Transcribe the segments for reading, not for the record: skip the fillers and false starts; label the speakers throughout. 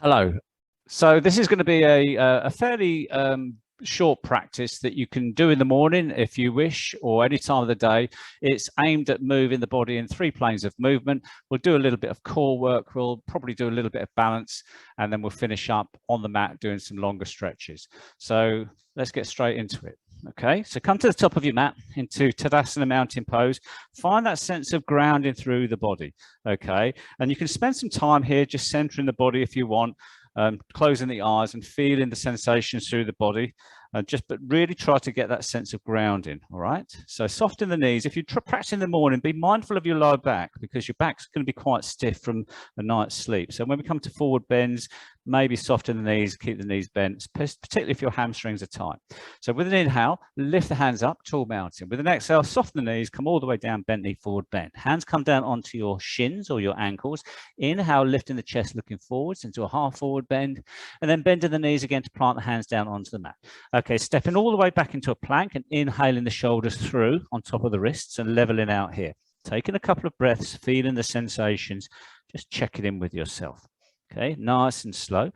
Speaker 1: Hello. So this is going to be a fairly short practice that you can do in the morning if you wish, or any time of the day. It's aimed at moving the body in 3 planes of movement. We'll do a little bit of core work. We'll probably do a little bit of balance, and then we'll finish up on the mat doing some longer stretches. So let's get straight into it. Okay, so come to the top of your mat into Tadasana mountain pose. Find that sense of grounding through the body. Okay, and you can spend some time here just centering the body if you want, closing the eyes and feeling the sensations through the body. But really try to get that sense of grounding. All right, so soften the knees. If you practice in the morning, be mindful of your lower back, because your back's going to be quite stiff from a night's sleep. So when we come to forward bends, maybe soften the knees, keep the knees bent, particularly if your hamstrings are tight. So with an inhale, lift the hands up, tall mountain. With an exhale, soften the knees, come all the way down, bent knee, forward bend. Hands come down onto your shins or your ankles. Inhale, lifting the chest, looking forwards into a half forward bend, and then bending the knees again to plant the hands down onto the mat. Okay, stepping all the way back into a plank and inhaling the shoulders through on top of the wrists and leveling out here. Taking a couple of breaths, feeling the sensations, just checking in with yourself. Okay, nice and slow.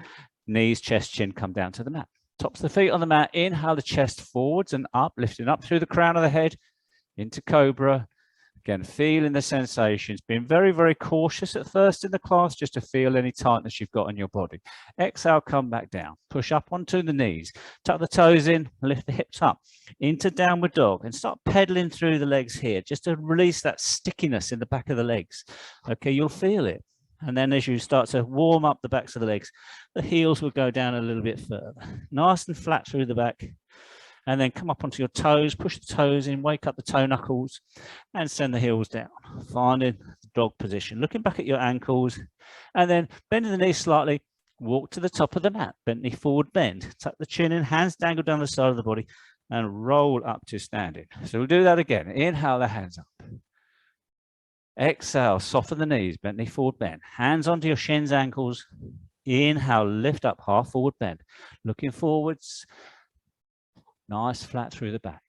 Speaker 1: Knees, chest, chin come down to the mat. Tops of the feet on the mat. Inhale the chest forwards and up, lifting up through the crown of the head into Cobra. Again, feeling the sensations, being very, very cautious at first in the class, just to feel any tightness you've got in your body. Exhale, come back down. Push up onto the knees. Tuck the toes in, lift the hips up into downward dog, and start pedaling through the legs here, just to release that stickiness in the back of the legs. Okay, you'll feel it. And then as you start to warm up the backs of the legs, the heels will go down a little bit further. Nice and flat through the back. And then come up onto your toes, push the toes in, wake up the toe knuckles, and send the heels down. Finding the dog position, looking back at your ankles, and then bending the knees slightly, walk to the top of the mat, bent knee forward bend, tuck the chin in, hands dangle down the side of the body, and roll up to standing. So we'll do that again. Inhale the hands up. Exhale, soften the knees, bent knee forward bend, hands onto your shins, ankles. Inhale, lift up, half forward bend, looking forwards. Nice, flat through the back.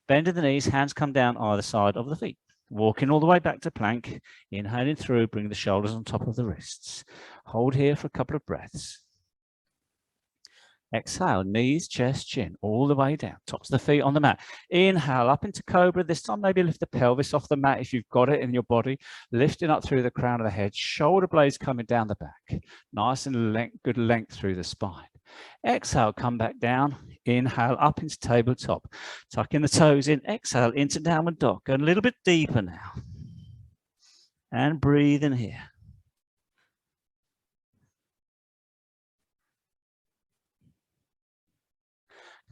Speaker 1: Bending the knees, hands come down either side of the feet. Walking all the way back to plank. Inhaling through, bring the shoulders on top of the wrists. Hold here for a couple of breaths. Exhale, knees, chest, chin, all the way down. Tops of the feet on the mat. Inhale, up into Cobra. This time, maybe lift the pelvis off the mat if you've got it in your body. Lifting up through the crown of the head. Shoulder blades coming down the back. Nice and good length through the spine. Exhale, come back down. Inhale, up into tabletop. Tucking the toes in. Exhale, into downward dog. Go a little bit deeper now. And breathe in here.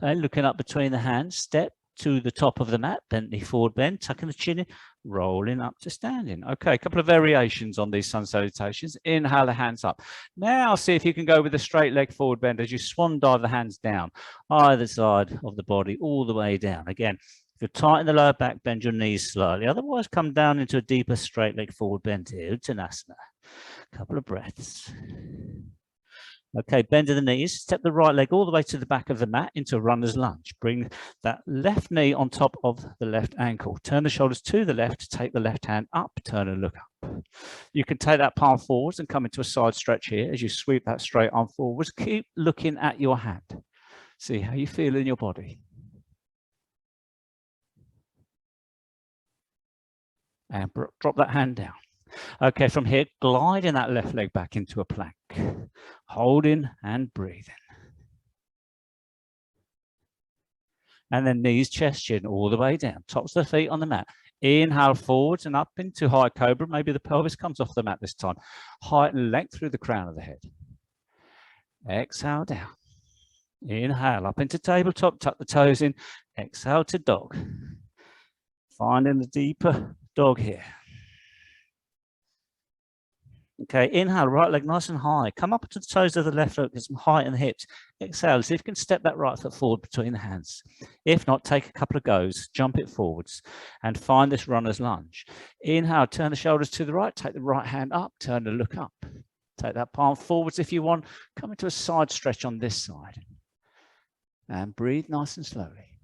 Speaker 1: Okay, looking up between the hands, step to the top of the mat, bent knee forward bend, tucking the chin in, rolling up to standing. Okay, a couple of variations on these sun salutations. Inhale the hands up. Now see if you can go with a straight leg forward bend as you swan dive the hands down, either side of the body, all the way down. Again, if you're tight in the lower back, bend your knees slightly. Otherwise, come down into a deeper straight leg forward bend here, Uttanasana. A couple of breaths. Okay, bend the knees, step the right leg all the way to the back of the mat into runner's lunge. Bring that left knee on top of the left ankle. Turn the shoulders to the left, take the left hand up, turn and look up. You can take that palm forwards and come into a side stretch here as you sweep that straight arm forwards. Keep looking at your hand. See how you feel in your body. And drop that hand down. Okay, from here, gliding that left leg back into a plank. Holding and breathing. And then knees, chest, chin, all the way down. Tops of the feet on the mat. Inhale forwards and up into high Cobra. Maybe the pelvis comes off the mat this time. Height and length through the crown of the head. Exhale down. Inhale up into tabletop. Tuck the toes in. Exhale to dog. Finding the deeper dog here. Okay, inhale, right leg nice and high. Come up to the toes of the left foot, get some height in the hips. Exhale, see if you can step that right foot forward between the hands. If not, take a couple of goes, jump it forwards, and find this runner's lunge. Inhale, turn the shoulders to the right, take the right hand up, turn and look up. Take that palm forwards if you want. Come into a side stretch on this side. And breathe nice and slowly.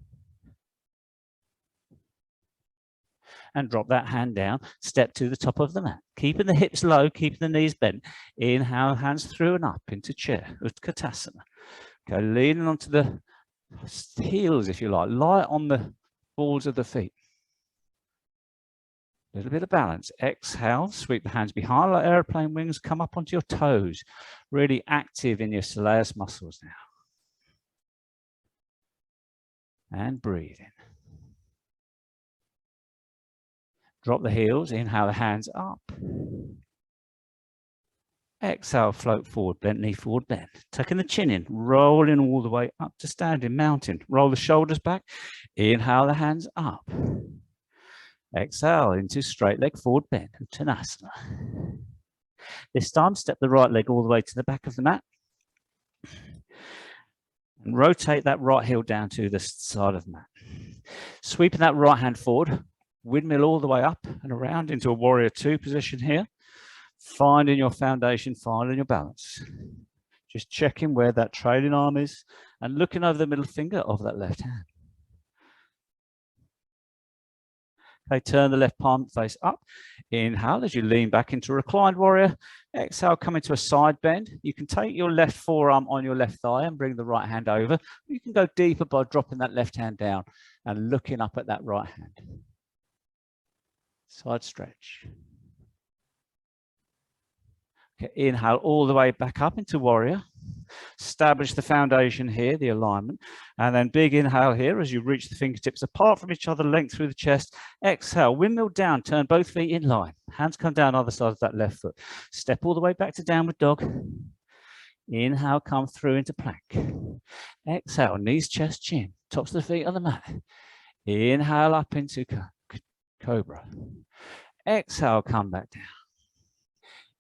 Speaker 1: and drop that hand down. Step to the top of the mat, keeping the hips low, keeping the knees bent. Inhale, hands through and up into chair, Utkatasana. Okay, leaning onto the heels, if you like, light on the balls of the feet. A little bit of balance. Exhale, sweep the hands behind like airplane wings, come up onto your toes. Really active in your soleus muscles now. And breathe in. Drop the heels, inhale the hands up. Exhale, float forward, bent knee forward, bend. Tucking the chin in, rolling all the way up to standing mountain. Roll the shoulders back, inhale the hands up. Exhale into straight leg forward bend, Uttanasana. This time, step the right leg all the way to the back of the mat. And rotate that right heel down to the side of the mat. Sweeping that right hand forward, windmill all the way up and around into a warrior two position here. Finding your foundation, finding your balance. Just checking where that trailing arm is and looking over the middle finger of that left hand. Okay, turn the left palm face up. Inhale as you lean back into reclined warrior. Exhale, come into a side bend. You can take your left forearm on your left thigh and bring the right hand over. You can go deeper by dropping that left hand down and looking up at that right hand. Side stretch. Okay, inhale all the way back up into warrior. Establish the foundation here, the alignment, and then big inhale here as you reach the fingertips apart from each other, length through the chest. Exhale, windmill down, turn both feet in line. Hands come down either side of that left foot. Step all the way back to downward dog. Inhale, come through into plank. Exhale, knees, chest, chin, tops of the feet on the mat. Inhale up into Cobra. Exhale, come back down.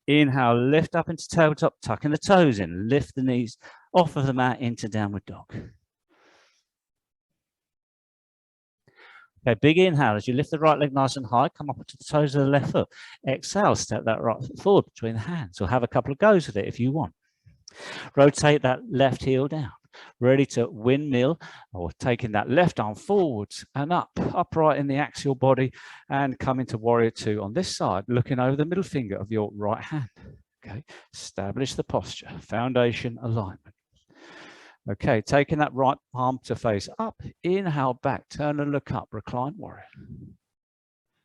Speaker 1: Inhale, lift up into tabletop, tucking the toes in, lift the knees off of the mat into downward dog. Okay, big inhale as you lift the right leg nice and high, come up to the toes of the left foot. Exhale, step that right foot forward between the hands, or have a couple of goes with it if you want. Rotate that left heel down, ready to windmill, or taking that left arm forwards and up, upright in the axial body, and come into warrior two on this side, looking over the middle finger of your right hand. Okay, establish the posture, foundation, alignment. Okay, taking that right palm to face up, inhale back, turn and look up, recline warrior.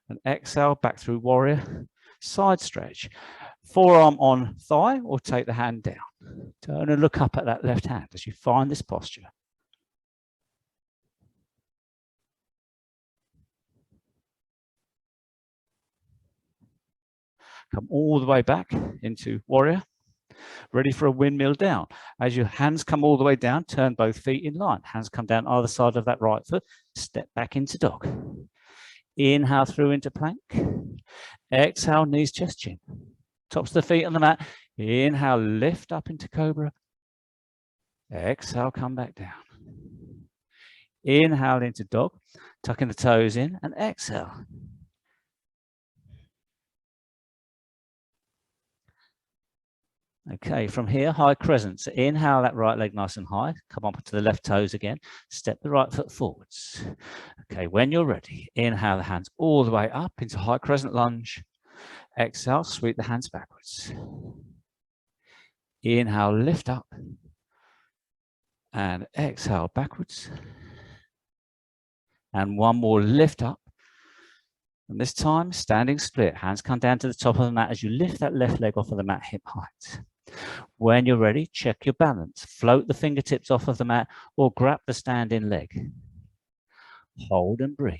Speaker 1: And exhale back through warrior, side stretch. Forearm on thigh or take the hand down. Turn and look up at that left hand as you find this posture. Come all the way back into warrior. Ready for a windmill down. As your hands come all the way down, turn both feet in line. Hands come down either side of that right foot. Step back into dog. Inhale through into plank. Exhale, knees, chest, chin. Tops of the feet on the mat. Inhale, lift up into Cobra. Exhale, come back down. Inhale into dog, tucking the toes in, and exhale. Okay, from here, high crescent. So inhale that right leg nice and high. Come up to the left toes again. Step the right foot forwards. Okay, when you're ready, inhale the hands all the way up into high crescent lunge. Exhale, sweep the hands backwards. Inhale, lift up. And exhale backwards. And one more, lift up. And this time, standing split. Hands come down to the top of the mat as you lift that left leg off of the mat hip height. When you're ready, check your balance. Float the fingertips off of the mat or grab the standing leg. Hold and breathe.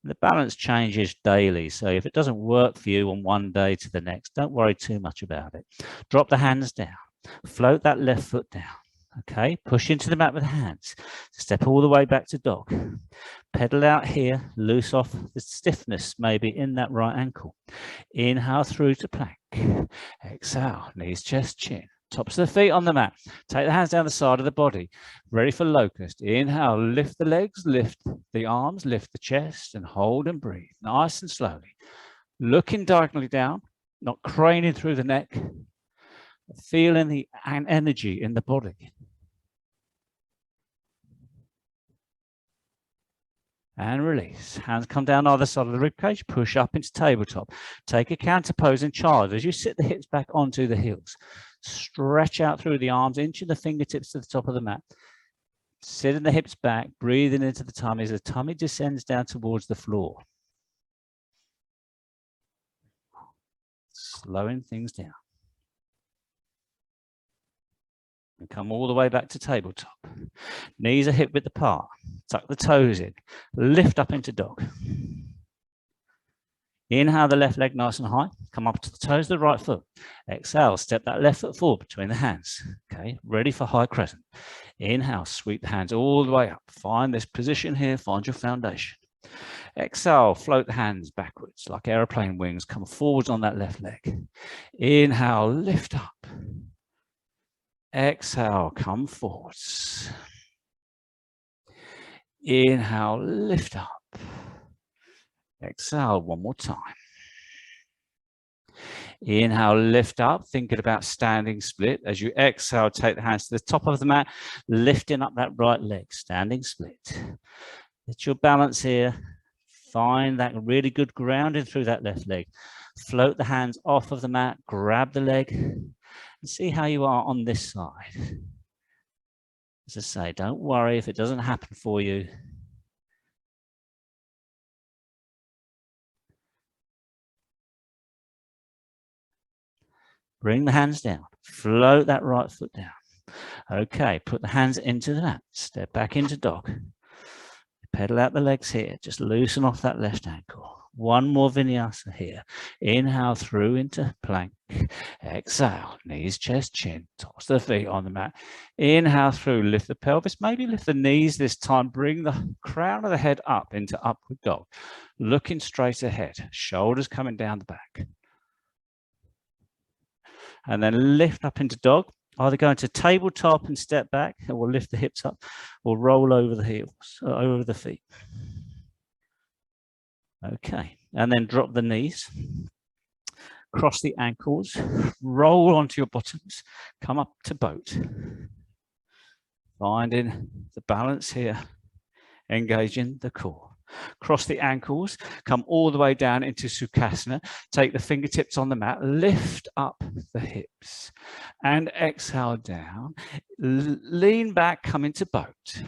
Speaker 1: The balance changes daily, so if it doesn't work for you on one day to the next, don't worry too much about it. Drop the hands down. Float that left foot down. Okay, push into the mat with the hands. Step all the way back to dog. Pedal out here, loose off the stiffness maybe in that right ankle. Inhale through to plank. Exhale, knees, chest, chin. Tops of the feet on the mat. Take the hands down the side of the body. Ready for locust. Inhale, lift the legs, lift the arms, lift the chest, and hold and breathe. Nice and slowly. Looking diagonally down, not craning through the neck. Feeling the energy in the body. And release. Hands come down either side of the rib cage, push up into tabletop. Take a counter pose in child as you sit the hips back onto the heels. Stretch out through the arms, inching the fingertips to the top of the mat. Sitting the hips back, breathing into the tummy as the tummy descends down towards the floor. Slowing things down. And come all the way back to tabletop. Knees are hip width apart. Tuck the toes in. Lift up into dog. Inhale the left leg nice and high. Come up to the toes of the right foot. Exhale, step that left foot forward between the hands. Okay, ready for high crescent. Inhale, sweep the hands all the way up. Find this position here. Find your foundation. Exhale, float the hands backwards like aeroplane wings. Come forwards on that left leg. Inhale, lift up. Exhale, come forwards. Inhale, lift up. Exhale, one more time. Inhale, lift up, thinking about standing split. As you exhale, take the hands to the top of the mat, lifting up that right leg, standing split. Get your balance here. Find that really good grounding through that left leg. Float the hands off of the mat, grab the leg, and see how you are on this side. As I say, don't worry if it doesn't happen for you. Bring the hands down. Float that right foot down. Okay, put the hands into the mat. Step back into dog. Pedal out the legs here. Just loosen off that left ankle. One more vinyasa here. Inhale through into plank. Exhale, knees, chest, chin. Toss the feet on the mat. Inhale through, lift the pelvis. Maybe lift the knees this time. Bring the crown of the head up into upward dog. Looking straight ahead. Shoulders coming down the back. And then lift up into dog. Either go into tabletop and step back, or we'll lift the hips up, or roll over the heels, over the feet. Okay, and then drop the knees, cross the ankles, roll onto your bottoms, come up to boat. Finding the balance here, engaging the core. Cross the ankles, come all the way down into Sukhasana. Take the fingertips on the mat, lift up the hips and exhale down. Lean back, come into boat.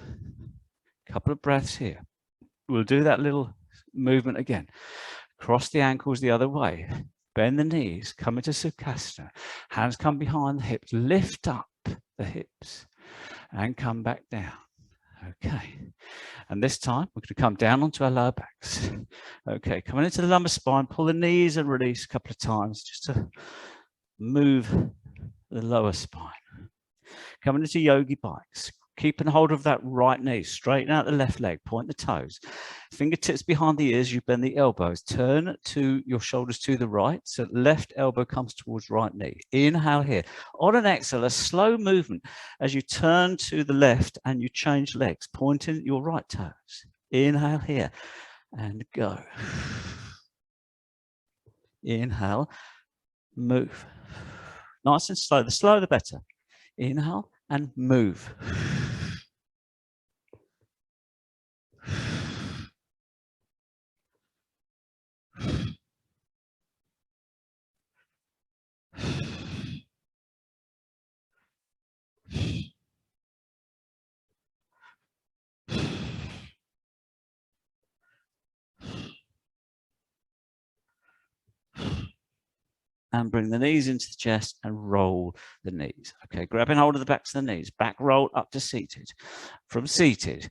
Speaker 1: Couple of breaths here. We'll do that little movement again. Cross the ankles the other way. Bend the knees, come into Sukhasana. Hands come behind the hips. Lift up the hips and come back down. Okay, and this time we're going to come down onto our lower backs. Okay, coming into the lumbar spine, pull the knees and release a couple of times just to move the lower spine. Coming into yogi bikes, keeping hold of that right knee, straighten out the left leg, point the toes, fingertips behind the ears, you bend the elbows, turn to your shoulders to the right, so left elbow comes towards right knee. Inhale here. On an exhale, a slow movement as you turn to the left and you change legs, pointing your right toes. Inhale here and go. Inhale, move. Nice and slow. The slower the better. Inhale and move. And bring the knees into the chest and roll the knees. Okay, grabbing hold of the backs of the knees, back roll up to seated. From seated,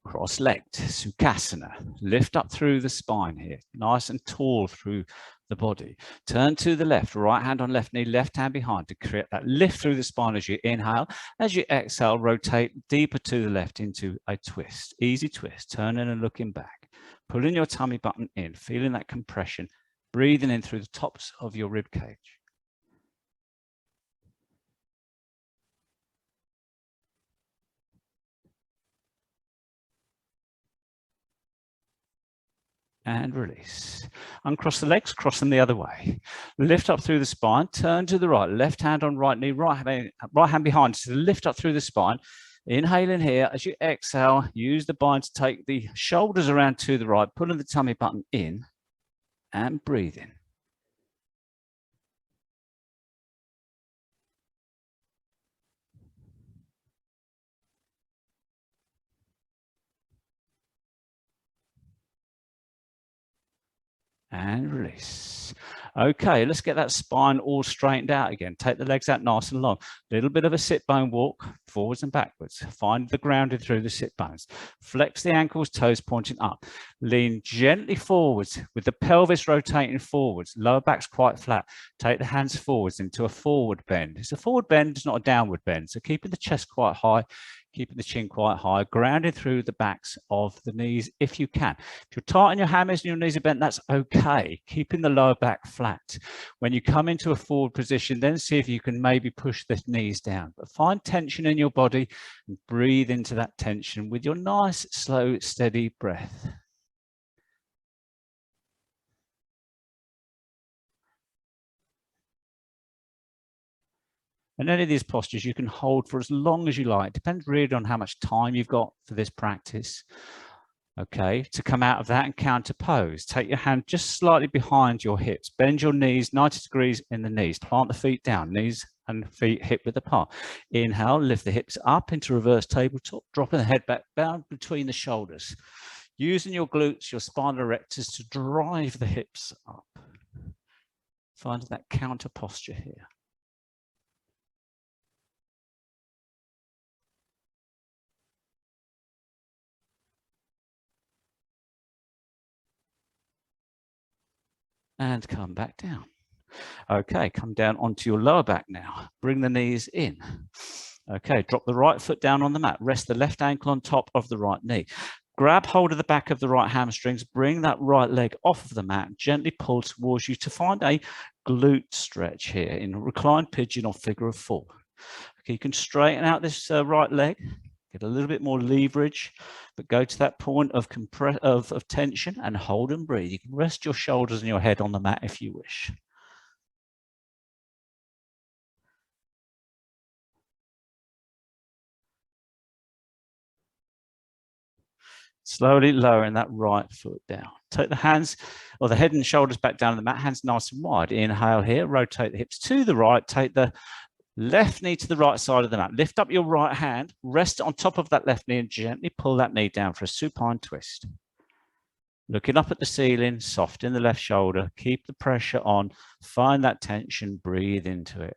Speaker 1: cross-legged, Sukhasana. Lift up through the spine here, nice and tall through the body. Turn to the left, right hand on left knee, left hand behind to create that lift through the spine as you inhale. As you exhale, rotate deeper to the left into a twist. Easy twist, turning and looking back. Pulling your tummy button in, feeling that compression. Breathing in through the tops of your rib cage. And release. Uncross the legs, cross them the other way. Lift up through the spine, turn to the right, left hand on right knee, right hand behind. So lift up through the spine. Inhale in here. As you exhale, use the bind to take the shoulders around to the right, pulling the tummy button in and breathe in. And release. Okay, let's get that spine all straightened out again. Take the legs out nice and long. Little bit of a sit bone walk, forwards and backwards. Find the grounded through the sit bones. Flex the ankles, toes pointing up. Lean gently forwards with the pelvis rotating forwards. Lower back's quite flat. Take the hands forwards into a forward bend. It's a forward bend, it's not a downward bend. So keeping the chest quite high, keeping the chin quite high, grounded through the backs of the knees if you can. If you're tight on your hammies and your knees are bent, that's okay. Keeping the lower back flat. When you come into a forward position, then see if you can maybe push the knees down. But find tension in your body and breathe into that tension with your nice, slow, steady breath. And any of these postures you can hold for as long as you like. It depends really on how much time you've got for this practice. Okay, to come out of that and counter pose, take your hand just slightly behind your hips. Bend your knees 90 degrees in the knees. Plant the feet down, knees and feet hip width apart. Inhale, lift the hips up into reverse tabletop, dropping the head back down between the shoulders. Using your glutes, your spinal erectors to drive the hips up. Finding that counter posture here. And come back down. Okay, come down onto your lower back now. Bring the knees in. Okay, drop the right foot down on the mat. Rest the left ankle on top of the right knee. Grab hold of the back of the right hamstrings. Bring that right leg off of the mat. Gently pull towards you to find a glute stretch here in reclined pigeon or figure of four. Okay, you can straighten out this right leg. Get a little bit more leverage, but go to that point of tension and hold and breathe. You can rest your shoulders and your head on the mat if you wish. Slowly lowering that right foot down. Take the hands or the head and shoulders back down on the mat, hands nice and wide. Inhale here, rotate the hips to the right, take the left knee to the right side of the mat. Lift up your right hand, rest on top of that left knee and gently pull that knee down for a supine twist. Looking up at the ceiling, soften the left shoulder, keep the pressure on, find that tension, breathe into it.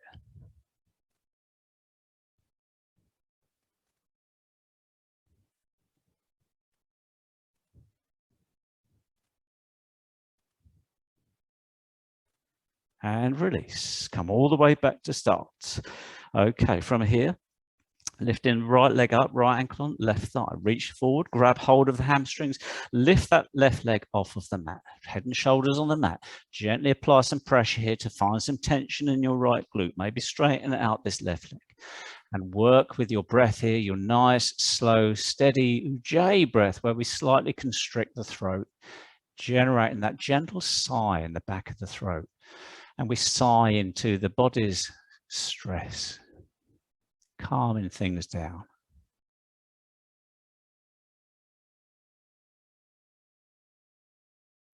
Speaker 1: And release. Come all the way back to start. Okay, from here, lifting right leg up, right ankle on, left thigh. Reach forward, grab hold of the hamstrings, lift that left leg off of the mat. Head and shoulders on the mat. Gently apply some pressure here to find some tension in your right glute. Maybe straighten out this left leg. And work with your breath here, your nice, slow, steady Ujjayi breath where we slightly constrict the throat, generating that gentle sigh in the back of the throat. And we sigh into the body's stress, calming things down.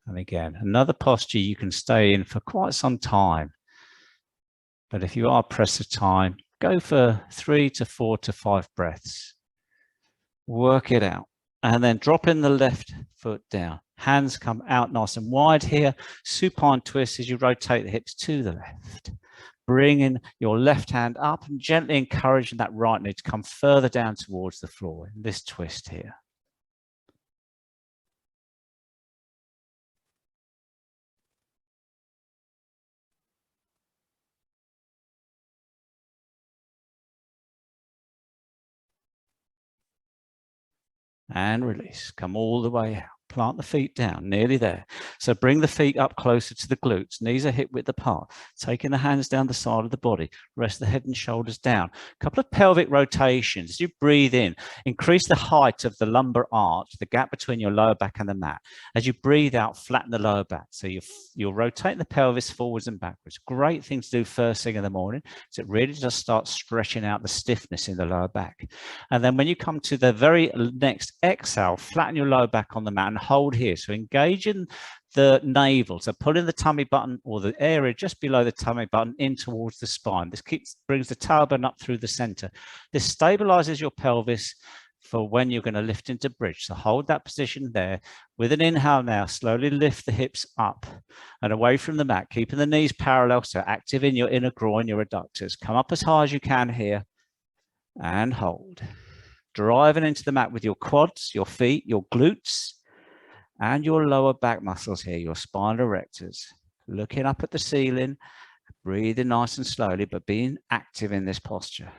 Speaker 1: And again, another posture you can stay in for quite some time. But if you are pressed for time, go for 3 to 4 to 5 breaths. Work it out. And then drop in the left foot down. Hands come out nice and wide here. Supine twist as you rotate the hips to the left. Bring in your left hand up and gently encouraging that right knee to come further down towards the floor in this twist here. And release. Come all the way out. Plant the feet down, nearly there. So bring the feet up closer to the glutes. Knees are hip width apart. Taking the hands down the side of the body. Rest the head and shoulders down. A couple of pelvic rotations. As you breathe in, increase the height of the lumbar arch, the gap between your lower back and the mat. As you breathe out, flatten the lower back. So you'll rotate the pelvis forwards and backwards. Great thing to do first thing in the morning. So it really just starts stretching out the stiffness in the lower back. And then when you come to the very next exhale, flatten your lower back on the mat and hold here. So engage in the navel. So pull in the tummy button or the area just below the tummy button in towards the spine. This brings the tailbone up through the center. This stabilizes your pelvis for when you're going to lift into bridge. So hold that position there. With an inhale now, slowly lift the hips up and away from the mat, keeping the knees parallel, so active in your inner groin, your adductors. Come up as high as you can here and hold. Driving into the mat with your quads, your feet, your glutes, and your lower back muscles here, your spinal erectors. Looking up at the ceiling, breathing nice and slowly, but being active in this posture.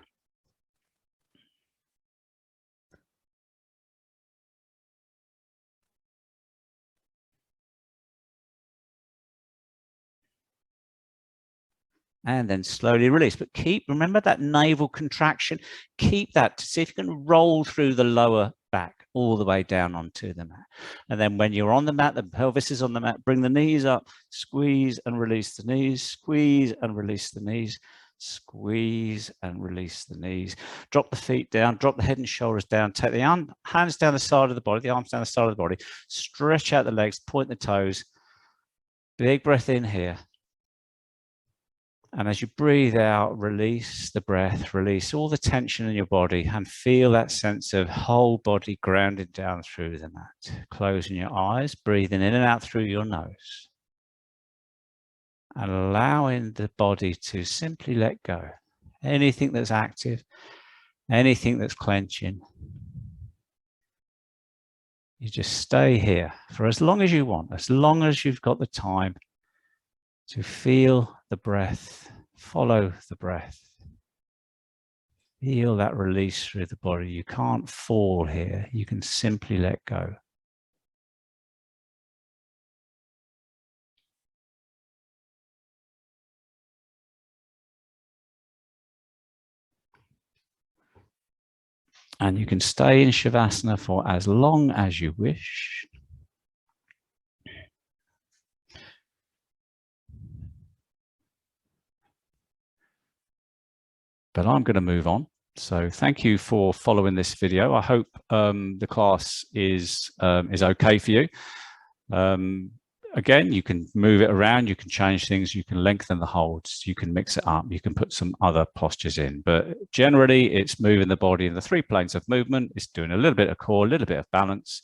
Speaker 1: And then slowly release, but remember that navel contraction, keep that to see if you can roll through the lower back all the way down onto the mat. And then when you're on the mat, the pelvis is on the mat, bring the knees up, squeeze and release the knees, squeeze and release the knees, squeeze and release the knees. Drop the feet down, drop the head and shoulders down, take the hands down the side of the body, the arms down the side of the body, stretch out the legs, point the toes, big breath in here. And as you breathe out, release the breath, release all the tension in your body and feel that sense of whole body grounded down through the mat. Closing your eyes, breathing in and out through your nose. And allowing the body to simply let go. Anything that's active, anything that's clenching. You just stay here for as long as you want, as long as you've got the time to feel the breath, follow the breath. Feel that release through the body. You can't fall here. You can simply let go. And you can stay in Shavasana for as long as you wish. But I'm going to move on. So thank you for following this video. I hope the class is okay for you. Again, you can move it around, you can change things, you can lengthen the holds, you can mix it up, you can put some other postures in. But generally, it's moving the body in the 3 planes of movement. It's doing a little bit of core, a little bit of balance.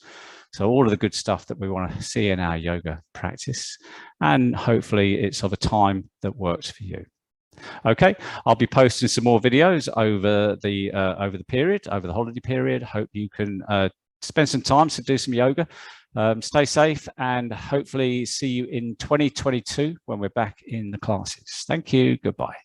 Speaker 1: So all of the good stuff that we want to see in our yoga practice. And hopefully it's of a time that works for you. Okay, I'll be posting some more videos over the period, over the holiday period. Hope you can spend some time to do some yoga. Stay safe and hopefully see you in 2022 when we're back in the classes. Thank you. Goodbye.